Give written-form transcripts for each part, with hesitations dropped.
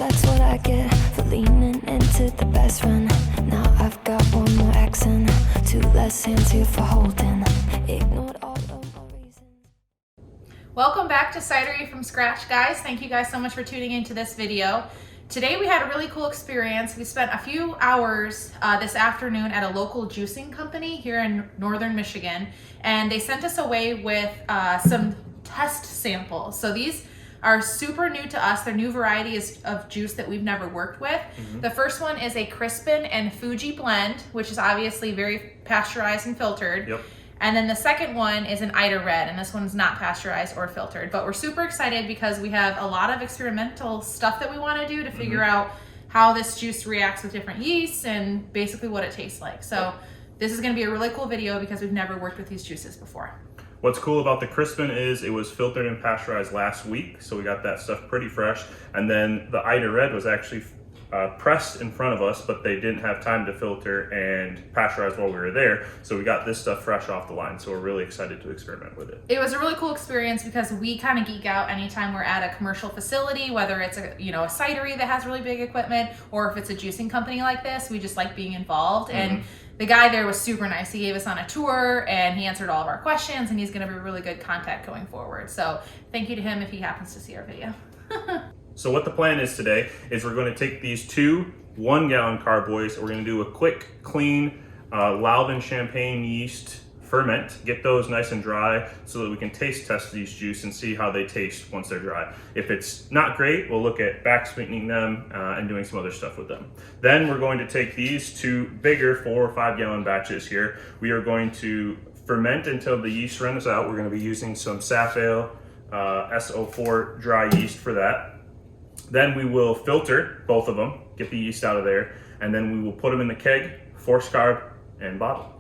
That's what I get for leaning into the best friend. Now I've got one more accent, two less hands here for holding. Ignored all of my reasons. Welcome back to Cidery from Scratch, guys. Thank you guys so much for tuning into this video. Today we had a really cool experience. We spent a few hours this afternoon at a local juicing company here in northern Michigan, and they sent us away with some test samples. So these are super new to us. They're new varieties of juice that we've never worked with. The first one is a Crispin and Fuji blend, which is obviously very pasteurized and filtered. Yep. And then the second one is an Cider Red, and this one's not pasteurized or filtered. But we're super excited because we have a lot of experimental stuff that we want to do to figure out how this juice reacts with different yeasts and basically what it tastes like. So this is going to be a really cool video because we've never worked with these juices before. What's cool about the Crispin is it was filtered and pasteurized last week, so we got that stuff pretty fresh. And then the Cider Red was actually pressed in front of us, but they didn't have time to filter and pasteurize while we were there. So we got this stuff fresh off the line. So we're really excited to experiment with it. It was a really cool experience because we kind of geek out anytime we're at a commercial facility, whether it's a cidery that has really big equipment, or if it's a juicing company like this. We just like being involved. And the guy there was super nice. He gave us on a tour and he answered all of our questions, and he's going to be a really good contact going forward. So thank you to him if he happens to see our video. So what the plan is today is we're going to take these two 1 gallon carboys. We're going to do a quick, clean Lalvin champagne yeast ferment, get those nice and dry so that we can taste test these juice and see how they taste once they're dry. If it's not great, we'll look at back sweetening them and doing some other stuff with them. Then we're going to take these two bigger 4 or 5 gallon batches here. We are going to ferment until the yeast runs out. We're going to be using some Safale SO4 dry yeast for that. Then we will filter both of them, get the yeast out of there, and then we will put them in the keg, force carb, and bottle.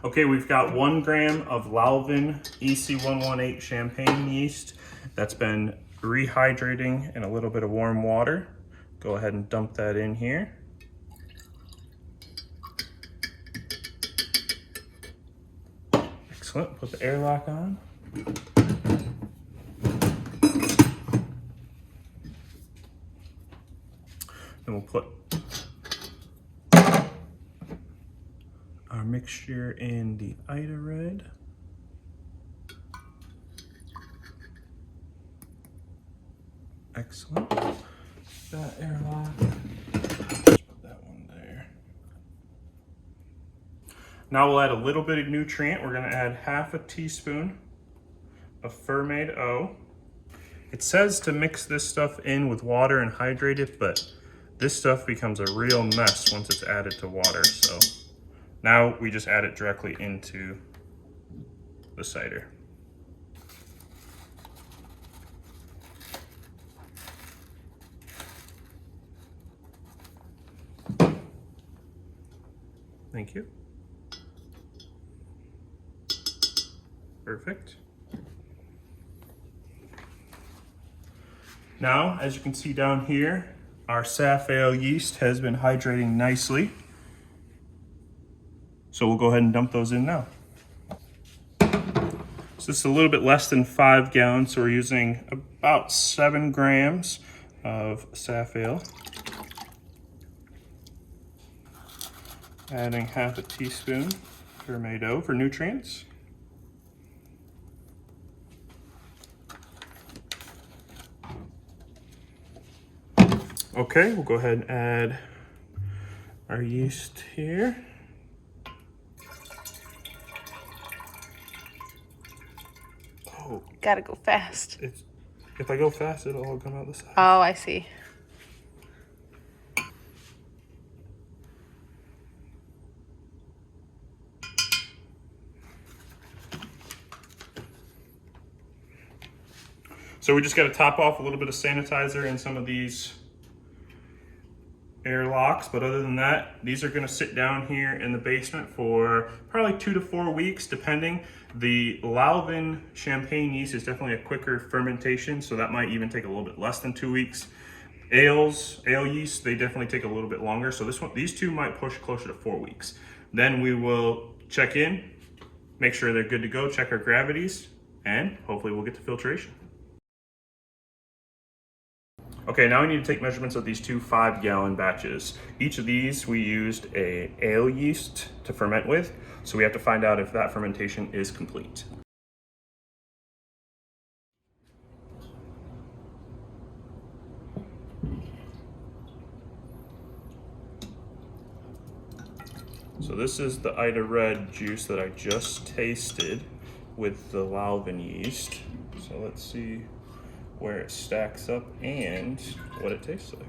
Okay, we've got 1 gram of Lalvin EC118 champagne yeast that's been rehydrating in a little bit of warm water. Go ahead and dump that in here. Excellent, put the airlock on. Then we'll put our mixture in the Cider Red. Excellent. That airlock. Just put that one there. Now we'll add a little bit of nutrient. We're going to add half a teaspoon of Ferment O. It says to mix this stuff in with water and hydrate it, but this stuff becomes a real mess once it's added to water. So now we just add it directly into the cider. Thank you. Perfect. Now, as you can see down here, our Safale yeast has been hydrating nicely. So we'll go ahead and dump those in now. So this is a little bit less than 5 gallons, so we're using about 7 grams of Safale. Adding half a teaspoon Ferment O for nutrients. Okay, we'll go ahead and add our yeast here. Oh, Gotta go fast. If I go fast, it'll all come out the side. Oh, I see. So we just got to top off a little bit of sanitizer in some of these airlocks, but other than that, these are going to sit down here in the basement for probably 2 to 4 weeks, depending. The Lalvin champagne yeast is definitely a quicker fermentation, so that might even take a little bit less than 2 weeks. Ale yeast, they definitely take a little bit longer, so these two might push closer to 4 weeks. Then we will check in, make sure they're good to go, check our gravities, and hopefully we'll get to filtration. Okay, now we need to take measurements of these two 5-gallon batches. Each of these we used a ale yeast to ferment with, so we have to find out if that fermentation is complete. So this is the Ida Red juice that I just tasted with the Lalvin yeast. So let's see where it stacks up and what it tastes like.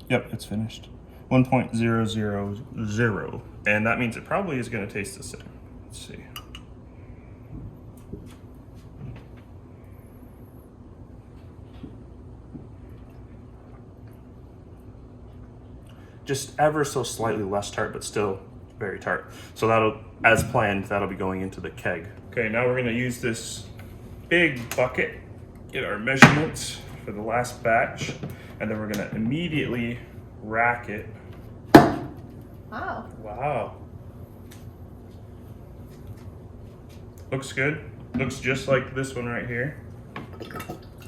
Yep, it's finished. 1.000, and that means it probably is going to taste the same. Let's see. Just ever so slightly less tart, but still very tart. So that'll, as planned, that'll be going into the keg. Okay, now we're gonna use this big bucket, get our measurements for the last batch, and then we're gonna immediately rack it. Wow. Wow. Looks good. Looks just like this one right here.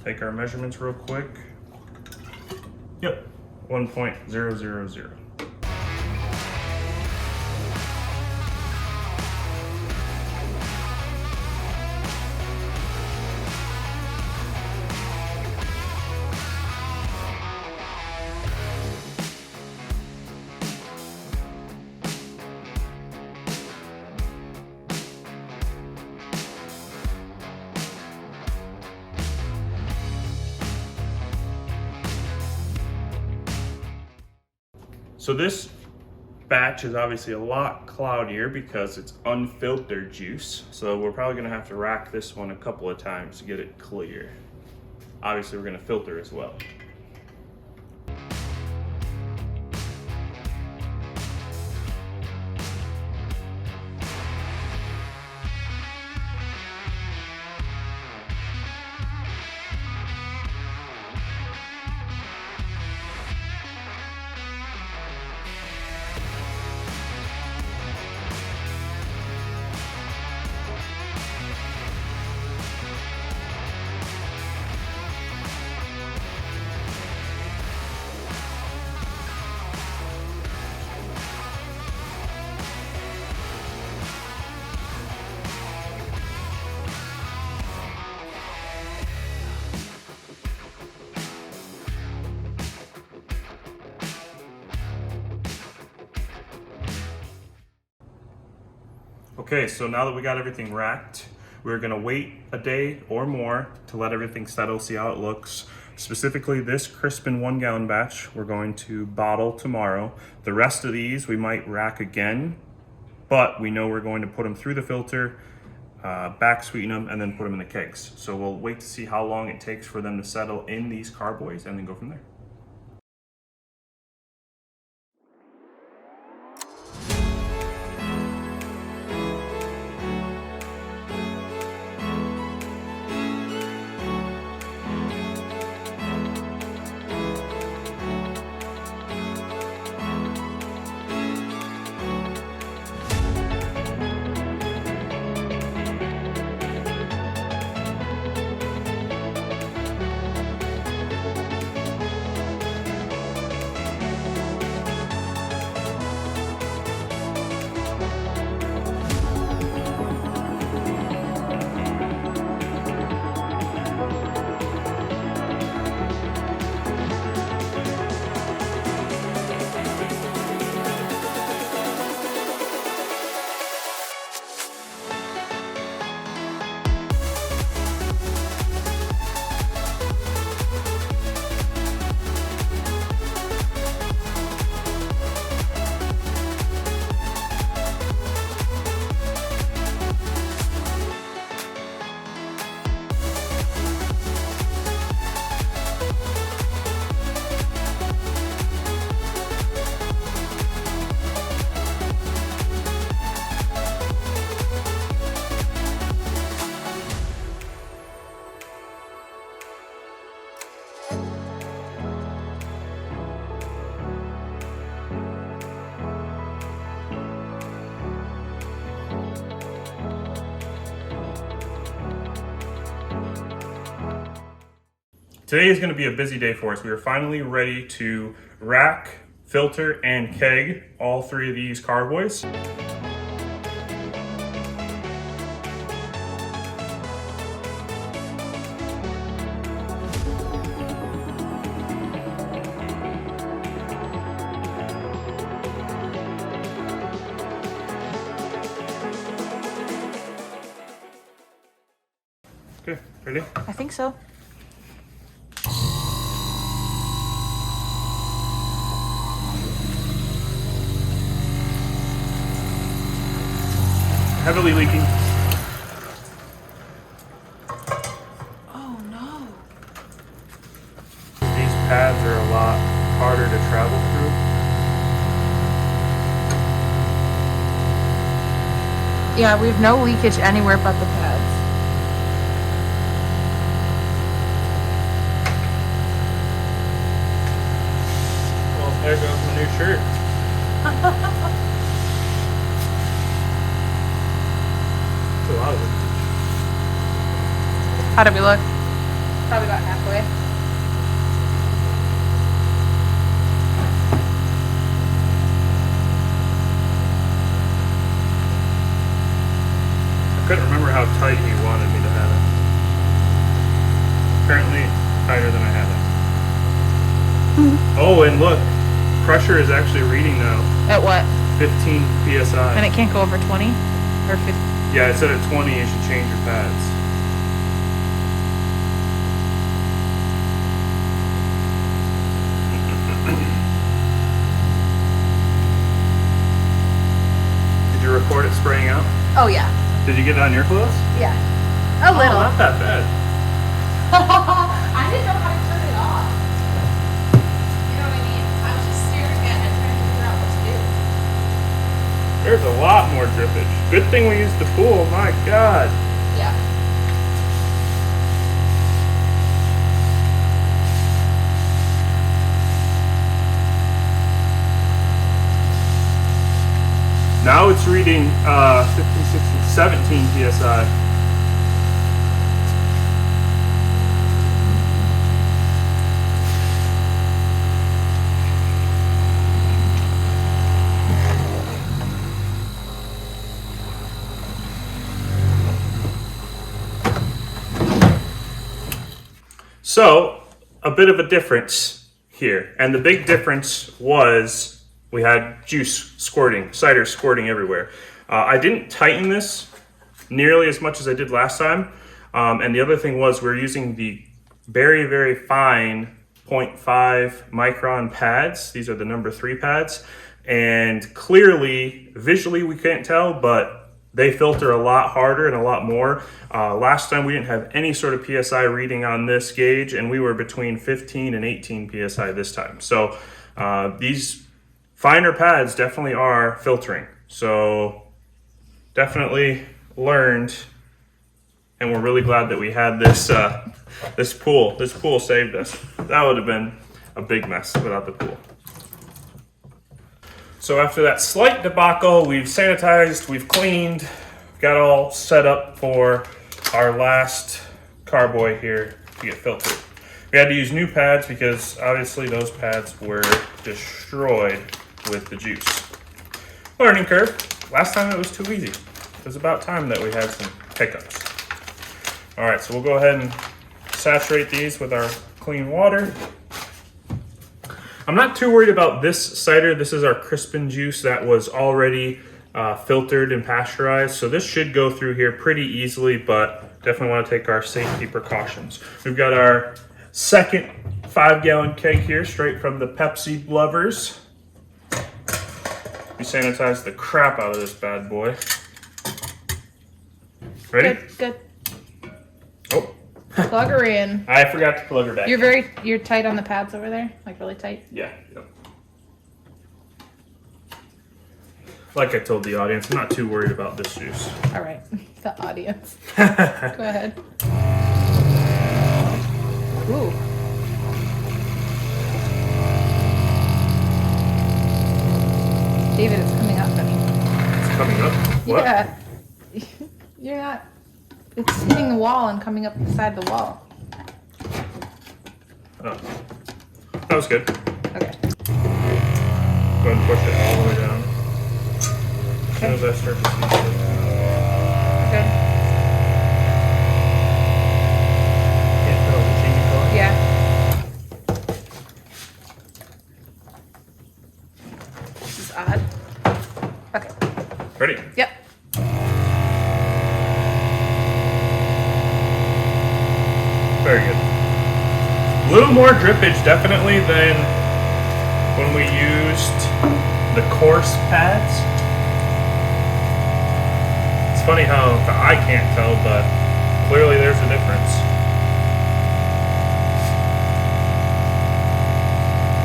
Take our measurements real quick. Yep, 1.000. So this batch is obviously a lot cloudier because it's unfiltered juice. So we're probably gonna have to rack this one a couple of times to get it clear. Obviously we're gonna filter as well. Okay, so now that we got everything racked, we're gonna wait a day or more to let everything settle, see how it looks. Specifically this Crispin 1-gallon batch, we're going to bottle tomorrow. The rest of these we might rack again, but we know we're going to put them through the filter, back sweeten them, and then put them in the kegs. So we'll wait to see how long it takes for them to settle in these carboys and then go from there. Today is going to be a busy day for us. We are finally ready to rack, filter, and keg all 3 of these carboys. Okay, ready? I think so. Heavily leaking. Oh no. These pads are a lot harder to travel through. Yeah, we have no leakage anywhere but the pads. Well, there goes my new shirt. That's a lot of leakage. How did we look? Probably about halfway. I couldn't remember how tight he wanted me to have it. Apparently tighter than I had it. Oh, and look, pressure is actually reading now. At what? 15 psi. And it can't go over 20 or 50. Yeah, it said at 20 you should change your pads. Did you record it spraying out? Oh yeah. Did you get it on your clothes? Yeah. A little. Oh, not that bad. I didn't know how to turn it off. You know what I mean? I was just staring at it trying to figure out what to do. There's a lot more drippage. Good thing we used the pool, my God. Yeah. Now it's reading 15, 16, 17 psi. So, a bit of a difference here. And the big difference was we had juice squirting, cider squirting everywhere. I didn't tighten this nearly as much as I did last time. And the other thing was we're using the very, very fine 0.5 micron pads. These are the number 3 pads. And clearly, visually we can't tell, but they filter a lot harder and a lot more. Last time we didn't have any sort of PSI reading on this gauge, and we were between 15 and 18 PSI this time. So these finer pads definitely are filtering. So definitely learned, and we're really glad that we had this this pool. This pool saved us. That would have been a big mess without the pool. So after that slight debacle, we've sanitized, we've cleaned, got all set up for our last carboy here to get filtered. We had to use new pads because obviously those pads were destroyed with the juice. Learning curve. Last time it was too easy. It was about time that we had some hiccups. All right, so we'll go ahead and saturate these with our clean water. I'm not too worried about this cider. This is our Crispin Juice that was already filtered and pasteurized. So this should go through here pretty easily, but definitely want to take our safety precautions. We've got our second 5-gallon keg here, straight from the Pepsi lovers. We sanitized the crap out of this bad boy. Ready? Good. Oh. Plug her in. I forgot to plug her back. You're tight on the pads over there? Like really tight? Yeah. Yep. Like I told the audience, I'm not too worried about this juice. All right. The audience. Go ahead. Ooh. David, it's coming up, honey. It's coming up? What? Yeah. You're not... It's hitting the wall and coming up the side of the wall. Oh, that was good. Okay. Go ahead and push it all the way down. As soon as I start to see it. Okay. Can't tell, is it changing color? Yeah. This is odd. Okay. Ready? Yep. Very good. A little more drippage definitely than when we used the coarse pads. It's funny how the eye can't tell, but clearly there's a difference.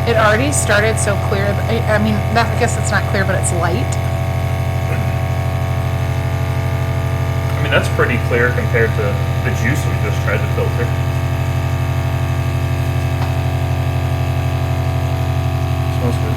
It already started so clear. I mean, I guess it's not clear, but it's light. I mean, that's pretty clear compared to the juice we just tried to filter. Smells good.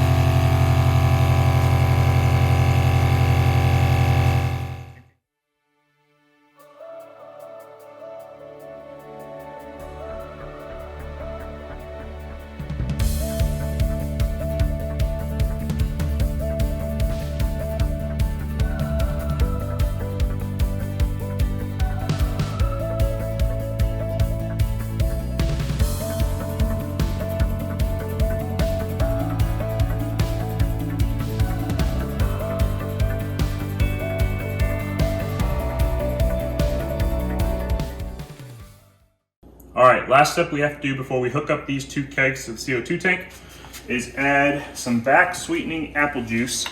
All right, last step we have to do before we hook up these 2 kegs to the CO2 tank is add some back sweetening apple juice to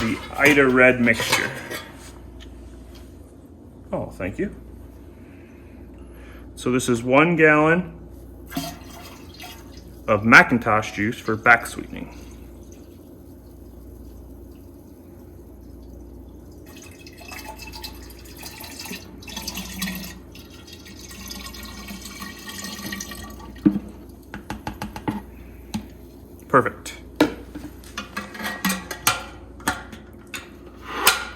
the Ida Red mixture. Oh, thank you. So this is 1 gallon of Macintosh juice for back sweetening. Perfect.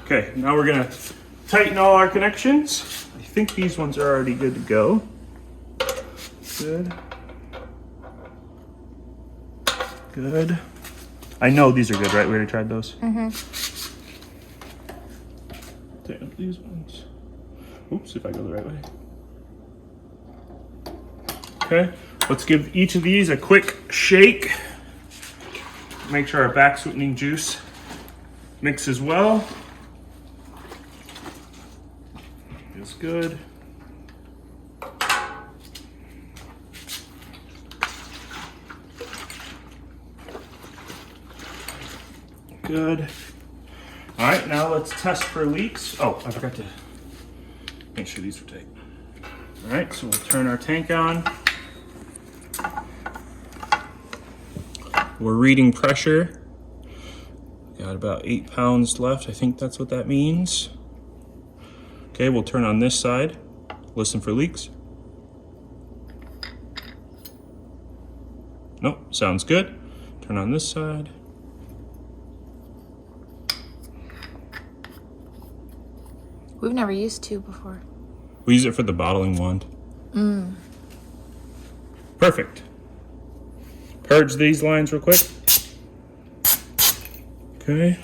Okay, now we're gonna tighten all our connections. I think these ones are already good to go. Good. Good. I know these are good, right? We already tried those. Mm-hmm. Tighten up these ones. Oops, if I go the right way. Okay, let's give each of these a quick shake. Make sure our back sweetening juice mixes well. Feels good. Good. All right, now let's test for leaks. Oh, I forgot to make sure these are tight. All right, so we'll turn our tank on. We're reading pressure. Got about 8 pounds left. I think that's what that means. Okay, we'll turn on this side. Listen for leaks. Nope, sounds good. Turn on this side. We've never used 2 before. We use it for the bottling wand. Perfect. Purge these lines real quick. Okay.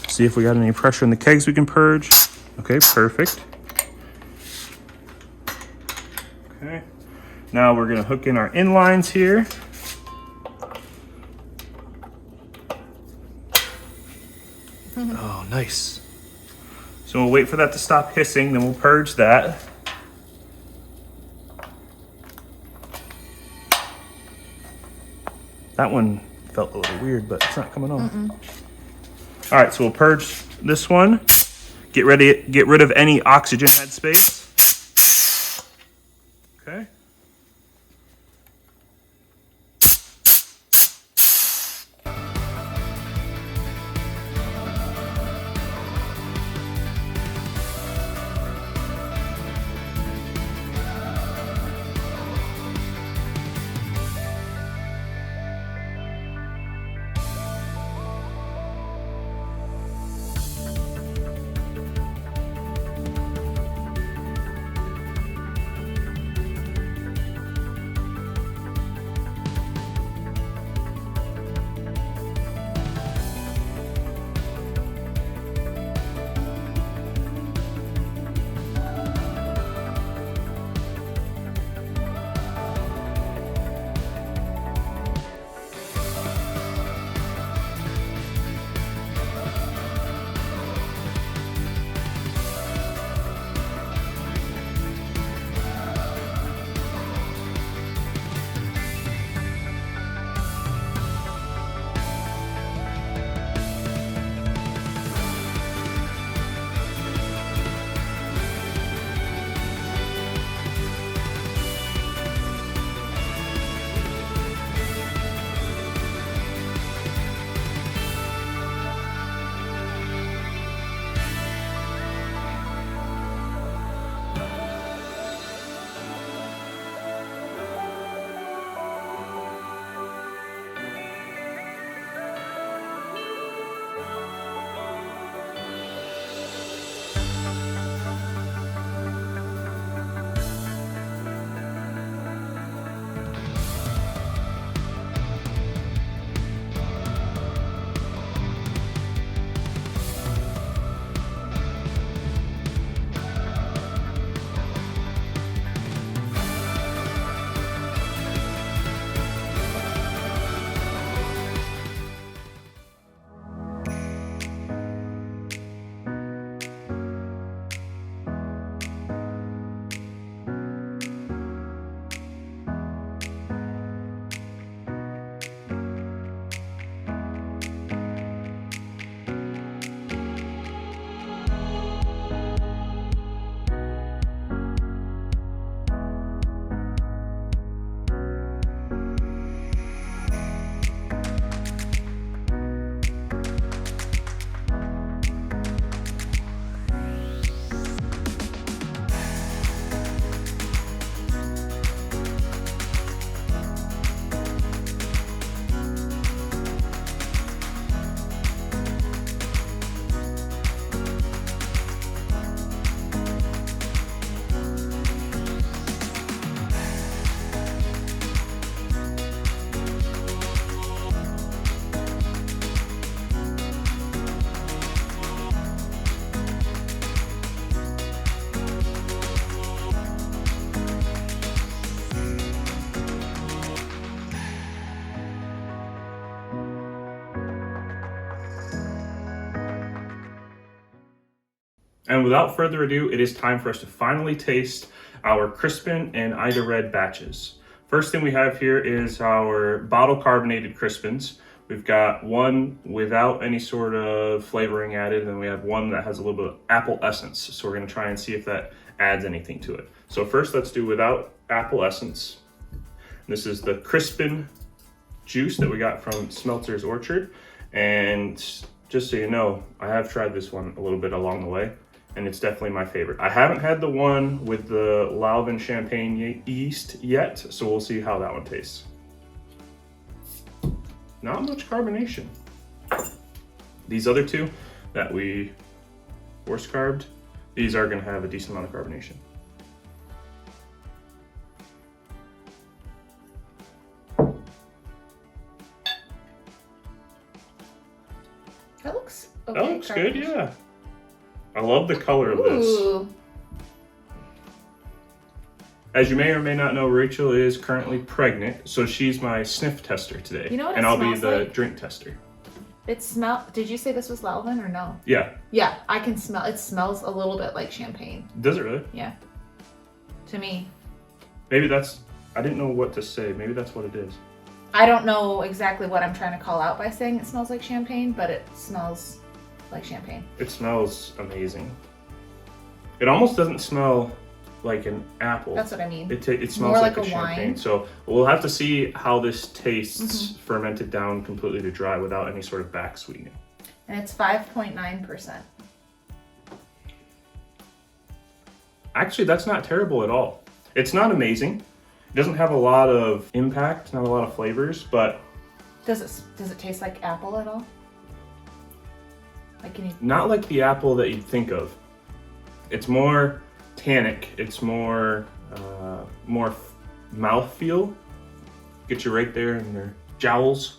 See if we got any pressure in the kegs we can purge. Okay, perfect. Okay. Now we're gonna hook in our inlines here. Oh, nice. So we'll wait for that to stop hissing, then we'll purge that. That one felt a little weird, but it's not coming on. All right, so we'll purge this one. Get rid of any oxygen headspace. Okay. And without further ado, it is time for us to finally taste our Crispin and Ida Red batches. First thing we have here is our bottle carbonated Crispins. We've got one without any sort of flavoring added, and then we have one that has a little bit of apple essence. So we're gonna try and see if that adds anything to it. So first, let's do without apple essence. This is the Crispin Juice that we got from Smeltzer's Orchard. And just so you know, I have tried this one a little bit along the way, and it's definitely my favorite. I haven't had the one with the Lalvin champagne yeast yet, so we'll see how that one tastes. Not much carbonation. These other two that we force carbed, these are gonna have a decent amount of carbonation. That looks okay. That looks good, yeah. I love the color of this. Ooh. As you may or may not know, Rachel is currently pregnant, so she's my sniff tester today. You know what and it I'll be smells the like? drink tester. Did you say this was Lalvin or no? Yeah. Yeah, I can smell, it smells a little bit like champagne. Does it really? Yeah. To me. Maybe that's, I didn't know what to say. Maybe that's what it is. I don't know exactly what I'm trying to call out by saying it smells like champagne, but it smells like champagne. It smells amazing. It almost doesn't smell like an apple. That's what I mean. It smells More like a a champagne. wine. So we'll have to see how this tastes fermented down completely to dry without any sort of back sweetening. And it's 5.9%. Actually, that's not terrible at all. It's not amazing. It doesn't have a lot of impact, not a lot of flavors, but Does it taste like apple at all? Like, can you? not like the apple that you'd think of. It's more tannic. It's more mouthfeel. Get you right there in your jowls.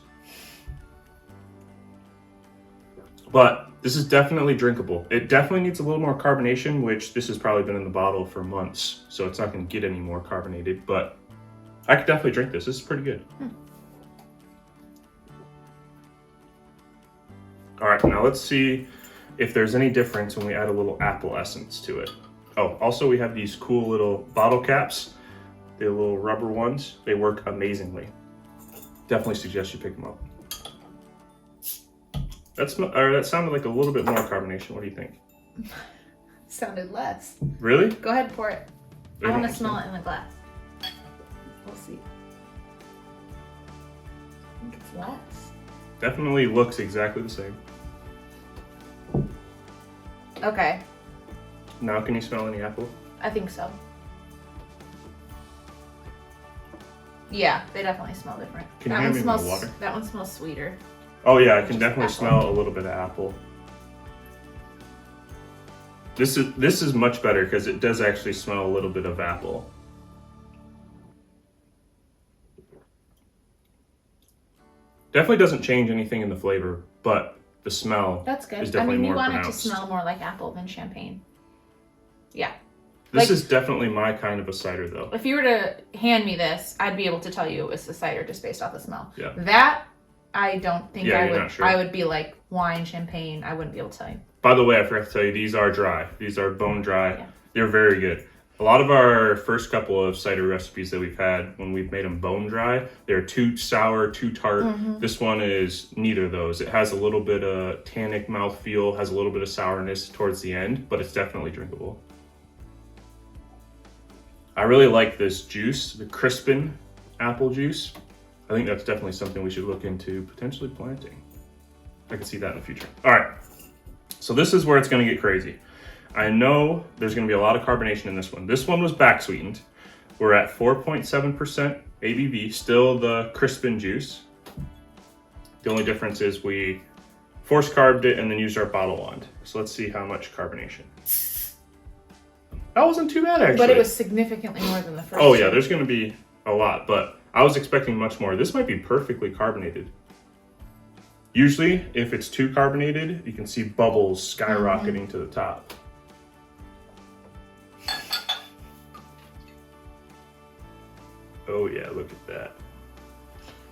But this is definitely drinkable. It definitely needs a little more carbonation, which this has probably been in the bottle for months, so it's not going to get any more carbonated, but I could definitely drink this. This is pretty good. All right, now let's see if there's any difference when we add a little apple essence to it. Oh, also we have these cool little bottle caps. The little rubber ones. They work amazingly. Definitely suggest you pick them up. That sounded like a little bit more carbonation. What do you think? Sounded less. Really? Go ahead and pour it. They I want don't to smell it in the glass. We'll see. I think it's less. Definitely looks exactly the same. Okay, Now can you smell any apple? I think so. Yeah, they definitely smell different. Can you hand me my water? That one smells sweeter. Oh yeah, I can Just definitely apple. smell a little bit of apple. This is much better because it does actually smell a little bit of apple. Definitely doesn't change anything in the flavor, but the smell That's good. is definitely you more want pronounced. it to smell more like apple than champagne. Yeah. This like- is definitely my kind of a cider though. If you were to hand me this, I'd be able to tell you it's a cider just based off the smell. Yeah. That I don't think Yeah, I you're would. not sure. I would be like wine, champagne. I wouldn't be able to tell you. By the way, I forgot to tell you, these are dry. These are bone dry. Yeah. They're very good. A lot of our first couple of cider recipes that we've had, when we've made them bone dry, they're too sour, too tart. Mm-hmm. This one is neither of those. It has a little bit of tannic mouthfeel, has a little bit of sourness towards the end, but it's definitely drinkable. I really like this juice, the Crispin apple juice. I think that's definitely something we should look into potentially planting. I can see that in the future. All right, so this is where it's gonna get crazy. I know there's gonna be a lot of carbonation in this one. This one was back sweetened. We're at 4.7% ABV, still the Crispin juice. The only difference is we force carbed it and then used our bottle wand. So let's see how much carbonation. That wasn't too bad actually. But it was significantly more than the first. Oh yeah, two. there's gonna be a lot, but I was expecting much more. This might be perfectly carbonated. Usually, if it's too carbonated, you can see bubbles skyrocketing to the top. Oh yeah, look at that.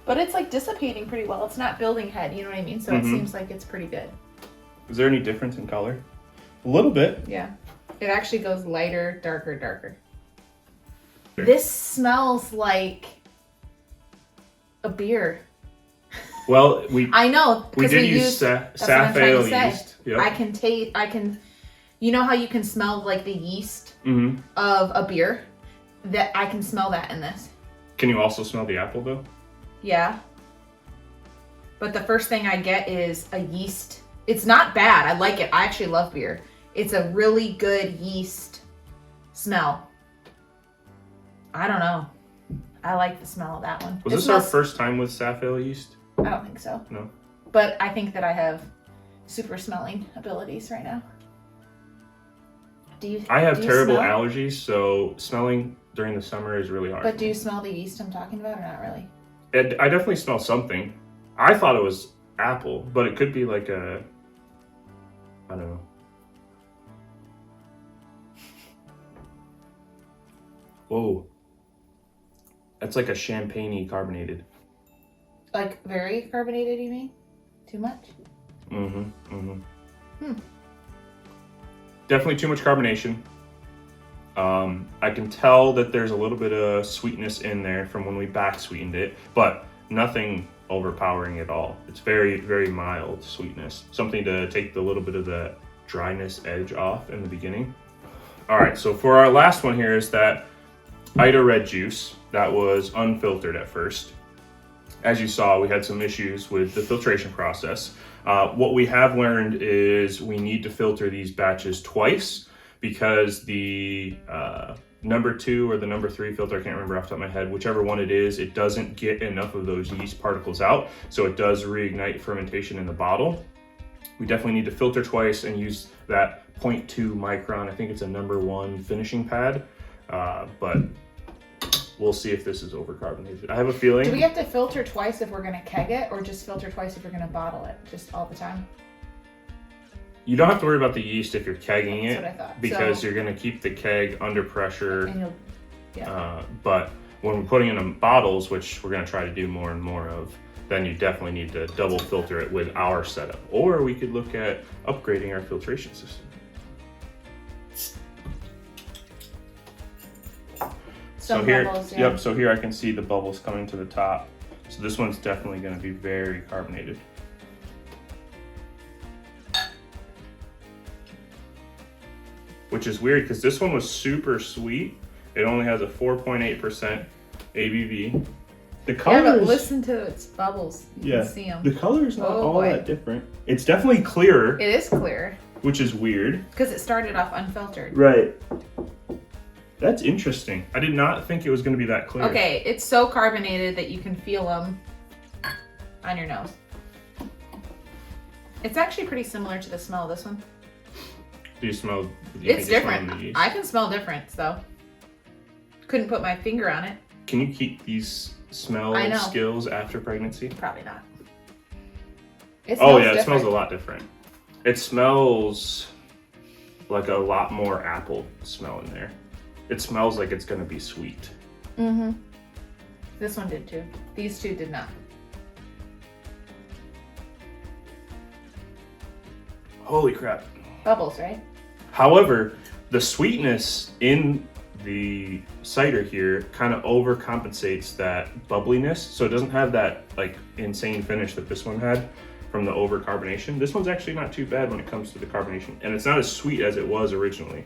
But it's like dissipating pretty well. It's not building head, you know what I mean? So it seems like it's pretty good. Is there any difference in color? A little bit. Yeah. It actually goes lighter, darker, darker. This smells like a beer. Well, I know. We did use Safale yeast. Yep. I can, you know how you can smell like the yeast of a beer? That I can smell that in this. Can you also smell the apple though? Yeah. But the first thing I get is a yeast. It's not bad. I like it. I actually love beer. It's a really good yeast smell. I don't know. I like the smell of that one. Was this our first time with Safale yeast? I don't think so. No. But I think that I have super smelling abilities right now. I have terrible allergies, so smelling during the summer is really hard. But do you smell the yeast I'm talking about or not really? I definitely smell something. I thought it was apple, but it could be like a, I don't know. Whoa. That's like a champagne-y carbonated. Like very carbonated, you mean? Too much? Definitely too much carbonation. I can tell that there's a little bit of sweetness in there from when we back sweetened it, but nothing overpowering at all. It's very, very mild sweetness. Something to take the little bit of the dryness edge off in the beginning. All right, so for our last one here is that Cider red juice that was unfiltered at first. As you saw, we had some issues with the filtration process. What we have learned is we need to filter these batches twice because the number 2 or the number 3 filter, I can't remember off the top of my head, whichever one it is, it doesn't get enough of those yeast particles out, so it does reignite fermentation in the bottle. We definitely need to filter twice and use that 0.2 micron, I think it's a number 1 finishing pad, but we'll see if this is overcarbonated. I have a feeling. Do we have to filter twice if we're going to keg it, or just filter twice if we're going to bottle it, just all the time? You don't have to worry about the yeast if you're kegging it. That's what I thought. Because you're going to keep the keg under pressure. And But when we're putting it in bottles, which we're going to try to do more and more of, then you definitely need to double filter it with our setup. Or we could look at upgrading our filtration system. So here, bubbles, yeah. Yep, so here I can see the bubbles coming to the top. So this one's definitely going to be very carbonated. Which is weird because this one was super sweet. It only has a 4.8% ABV. The colors, yeah, but listen to its bubbles. You can see them. The color is not all that different. It's definitely clearer. It is clear. Which is weird. Because it started off unfiltered. Right. That's interesting. I did not think it was going to be that clear. Okay, it's so carbonated that you can feel them on your nose. It's actually pretty similar to the smell of this one. Do you smell? It's different. I can smell difference though. Couldn't put my finger on it. Can you keep these smell skills after pregnancy? Probably not. It smells a lot different. It smells like a lot more apple smell in there. It smells like it's gonna be sweet. Mm-hmm. This one did too. These two did not. Holy crap. Bubbles, right? However, the sweetness in the cider here kind of overcompensates that bubbliness, so it doesn't have that like insane finish that this one had from the overcarbonation. This one's actually not too bad when it comes to the carbonation, and it's not as sweet as it was originally.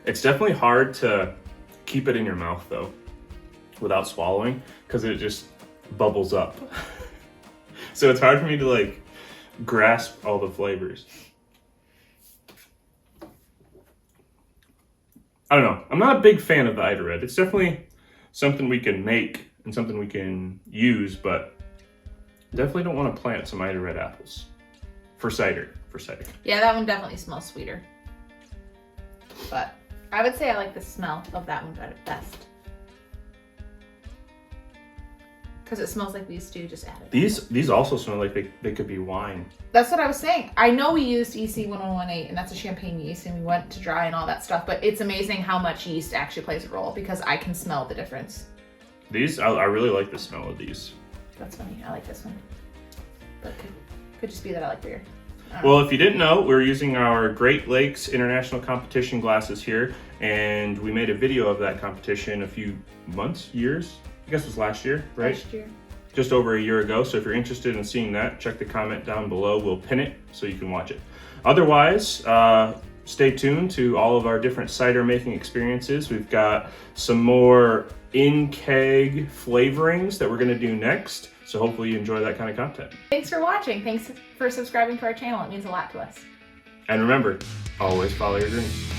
It's definitely hard to keep it in your mouth though, without swallowing, because it just bubbles up. So it's hard for me to like grasp all the flavors. I don't know. I'm not a big fan of the Cider Red. It's definitely something we can make and something we can use, but definitely don't want to plant some Cider Red apples for cider. Yeah, that one definitely smells sweeter. But I would say I like the smell of that one best. Because it smells like these two just added. These also smell like they could be wine. That's what I was saying. I know we used EC 1118 and that's a champagne yeast and we went to dry and all that stuff, but it's amazing how much yeast actually plays a role because I can smell the difference. These, I really like the smell of these. That's funny. I like this one. But could just be that I like beer. Well, if you didn't know, we're using our Great Lakes International Competition glasses here, and we made a video of that competition a few months, years, I guess it was last year, right? Last year. Just over a year ago. So if you're interested in seeing that, check the comment down below. We'll pin it so you can watch it. Otherwise, stay tuned to all of our different cider making experiences. We've got some more in-keg flavorings that we're gonna do next. So hopefully you enjoy that kind of content. Thanks for watching. Thanks for subscribing to our channel. It means a lot to us. And remember, always follow your dreams.